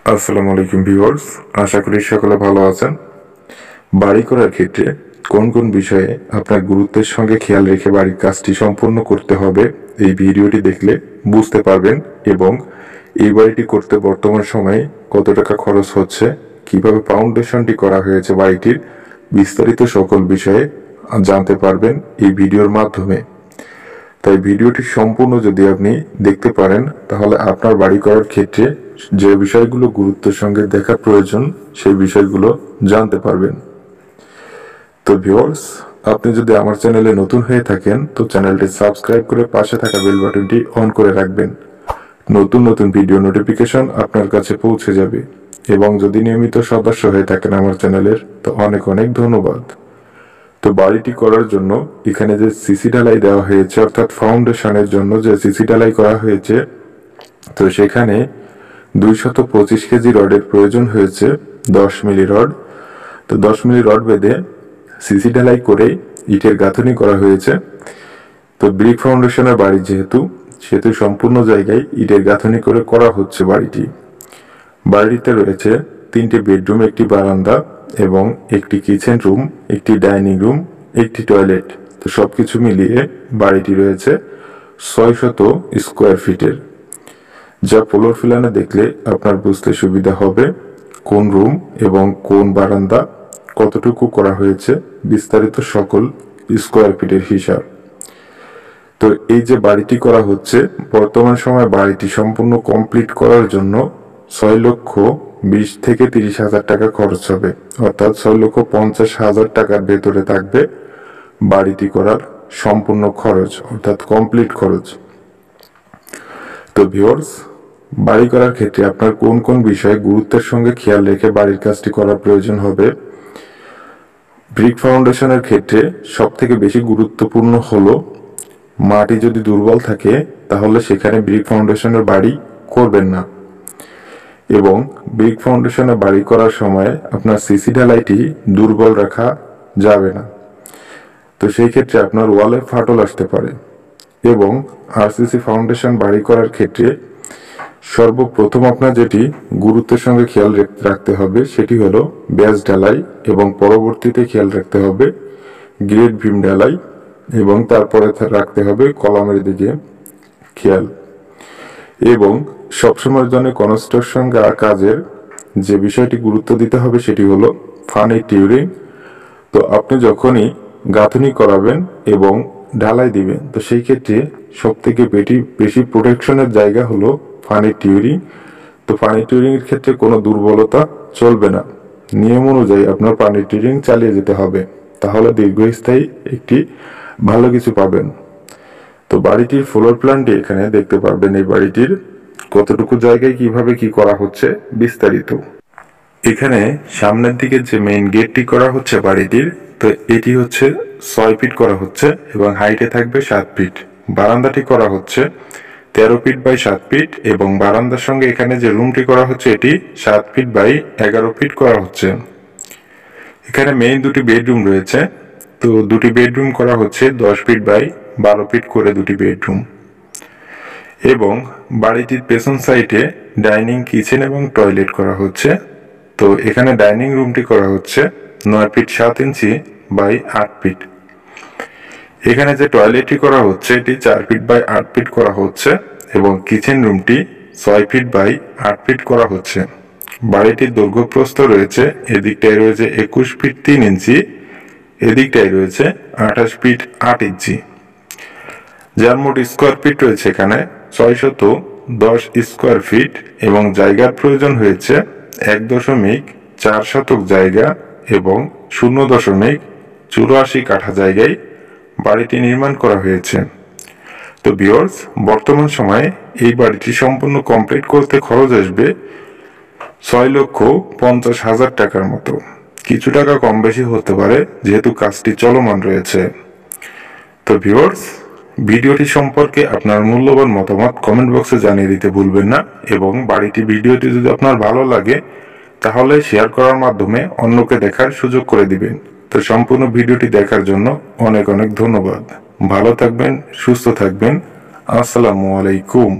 আসসালামু আলাইকুম ভিউয়ার্স, আশা করি সকলে ভালো আছেন। বাড়ি করার ক্ষেত্রে কোন কোন বিষয়ে আপনার গুরুত্বের সঙ্গে খেয়াল রেখে বাড়ির কাজটি সম্পূর্ণ করতে হবে এই ভিডিওটি দেখলে বুঝতে পারবেন এবং এই বাড়িটি করতে বর্তমান সময়ে কত টাকা খরচ হচ্ছে, কিভাবে ফাউন্ডেশনটি করা হয়েছে বাড়িটির বিস্তারিত সকল বিষয়ে জানতে পারবেন এই ভিডিওর মাধ্যমে। তাই ভিডিওটি সম্পূর্ণ যদি আপনি দেখতে পারেন তাহলে আপনার বাড়ি করার ক্ষেত্রে যে বিষয়গুলো গুরুত্বের সঙ্গে দেখা প্রয়োজন সেই বিষয়গুলো জানতে পারবেন। তো ভিউয়ার্স, আপনি যদি আমার চ্যানেলে নতুন হয়ে থাকেন তো চ্যানেলটি সাবস্ক্রাইব করে পাশে থাকা বেল বাটনটি অন করে রাখবেন। নতুন নতুন ভিডিও নোটিফিকেশন আপনার কাছে পৌঁছে যাবে এবং যদি নিয়মিত সদস্য হয়ে থাকেন আমার চ্যানেলের তো অনেক অনেক ধন্যবাদ। তো বাড়িটি করার জন্য এখানে যে সিসি ঢালাই দেওয়া হয়েছে অর্থাৎ ফাউন্ডেশনের জন্য যে সিসি ঢালাই করা হয়েছে, তো সেখানে 225 কেজি রডের প্রয়োজন হয়েছে, 10 মিলি রড। তো 10 মিলি রড বেঁধে সিসি ঢালাই করে ইটের গাঁথনি করা হয়েছে। তো ব্রিক ফাউন্ডেশনের বাড়ি যেহেতু সেহেতু সম্পূর্ণ জায়গায় ইটের গাঁথনি করে করা হচ্ছে বাড়িটি। বাড়িতে রয়েছে 3টি বেডরুম, একটি বারান্দা এবং একটি কিচেন রুম, একটি ডাইনিং রুম, একটি টয়লেট। তো সবকিছু মিলিয়ে বাড়িটি রয়েছে 600 স্কোয়ার ফিটের, যা ফ্লোর প্ল্যানে দেখলে আপনার বুঝতে সুবিধা হবে কোন রুম এবং কোন বারান্দা কতটুকু করা হয়েছে, বিস্তারিত সকল স্কোয়ার ফিটের হিসাব। তো এই যে বাড়িটি করা হচ্ছে বর্তমান সময়ে বাড়িটি সম্পূর্ণ কমপ্লিট করার জন্য 6,20,000 থেকে 30,000 টাকা খরচ হবে, অর্থাৎ 6,50,000 টাকার ভেতরে থাকবে বাড়িটি করার সম্পূর্ণ খরচ অর্থাৎ কমপ্লিট খরচ। তো ভিউয়ার্স, বাড়ি করার ক্ষেত্রে আপনার কোন কোন বিষয়ে গুরুত্বের সঙ্গে খেয়াল রেখে বাড়ির কাজটি করার প্রয়োজন হবে। ব্রিক ফাউন্ডেশনের ক্ষেত্রে সব থেকে বেশি গুরুত্বপূর্ণ হলো মাটি যদি দুর্বল থাকে তাহলে সেখানে ব্রিক ফাউন্ডেশনের বাড়ি করবেন না, এবং ব্রিক ফাউন্ডেশনের বাড়ি করার সময় আপনার সিসি ঢালাইটি দুর্বল রাখা যাবে না। তো সেই ক্ষেত্রে আপনার ওয়ালে ফাটল আসতে পারে। এবং আরসিসি ফাউন্ডেশন বাড়ি করার ক্ষেত্রে সর্বপ্রথম আপনার যেটি গুরুত্বের সঙ্গে খেয়াল রাখতে হবে সেটি হলো ব্যাস ঢালাই, এবং পরবর্তীতে খেয়াল রাখতে হবে গ্রেড বিম ঢালাই, এবং তারপরে রাখতে হবে কলামের দিকে খেয়াল। এবং সবসময়ের জন্য কনস্ট্রাকশন কাজের যে বিষয়টি গুরুত্ব দিতে হবে সেটি হলো ফানি টিউরিং। তো আপনি যখনই গাঁথনি করাবেন এবং ঢালাই দিবেন তো সেই ক্ষেত্রে সব থেকে বেশি প্রোটেকশনের জায়গা হলো ফানি টিউরিং। তো ফানি টিউরিং এর ক্ষেত্রে কোনো দুর্বলতা চলবে না, নিয়ম অনুযায়ী আপনার ফানি টিউরিং চালিয়ে যেতে হবে, তাহলে দীর্ঘস্থায়ী একটি ভালো কিছু পাবেন। তো বাড়িটির ফ্লোর প্ল্যানটি এখানে দেখতে পারবেন, এই বাড়িটির কতটুকু জায়গায় কিভাবে কি করা হচ্ছে বিস্তারিত। এখানে সামনের দিকে যে মেইন গেটটি করা হচ্ছে বাড়িটির, তো এটি হচ্ছে 6 ফিট করা হচ্ছে এবং হাইটে থাকবে 7 ফিট। বারান্দাটি করা হচ্ছে 13 ফিট বাই 7 ফিট, এবং বারান্দার সঙ্গে এখানে যে রুমটি করা হচ্ছে এটি 7 ফিট বাই 11 ফিট করা হচ্ছে। এখানে মেইন দুটি বেডরুম রয়েছে, তো দুটি বেডরুম করা হচ্ছে 10 ফিট বাই 12 ফিট করে দুটি বেডরুম। এবং বাড়িটির পেছন সাইডে ডাইনিং, কিচেন এবং টয়লেট করা হচ্ছে। তো এখানে ডাইনিং রুমটি করা হচ্ছে 9 ফিট 7 ইঞ্চি বাই 8 ফিট। এখানে যে টয়লেটটি করা হচ্ছে এটি 4 ফিট বাই 8 ফিট করা হচ্ছে, এবং কিচেন রুমটি 6 ফিট বাই 8 ফিট করা হচ্ছে। বাড়িটির দৈর্ঘ্য প্রস্থ রয়েছে, এদিকটায় রয়েছে 21 ফিট 3 ইঞ্চি, এদিকটায় রয়েছে 28 ফিট 8 ইঞ্চি, যার মোট স্কোয়ার ফিট রয়েছে এখানে 610 স্কোয়ার ফিট। এবং জায়গার প্রয়োজন হয়েছে 1.4 শতক জায়গা এবং 0.84 কাঠা জায়গায় বাড়িটি নির্মাণ করা হয়েছে। তো ভিউয়ার্স, বর্তমান সময়ে এই বাড়িটি সম্পূর্ণ কমপ্লিট করতে খরচ আসবে 6,50,000 টাকার মতো। কিছু টাকা কম বেশি হতে পারে যেহেতু কাজটি চলমান রয়েছে। তো ভিউয়ার্স, ভিডিওটি সম্পর্কে আপনার মূল্যবান মতামত কমেন্ট বক্সে জানিয়ে দিতে ভুলবেন না, এবং ভিডিওটি যদি আপনার ভালো লাগে তাহলে শেয়ার করার মাধ্যমে অন্যকে দেখার সুযোগ করে দিবেন। তো সম্পূর্ণ ভিডিওটি দেখার জন্য অনেক অনেক ধন্যবাদ। ভালো থাকবেন, সুস্থ থাকবেন। আসসালামু আলাইকুম।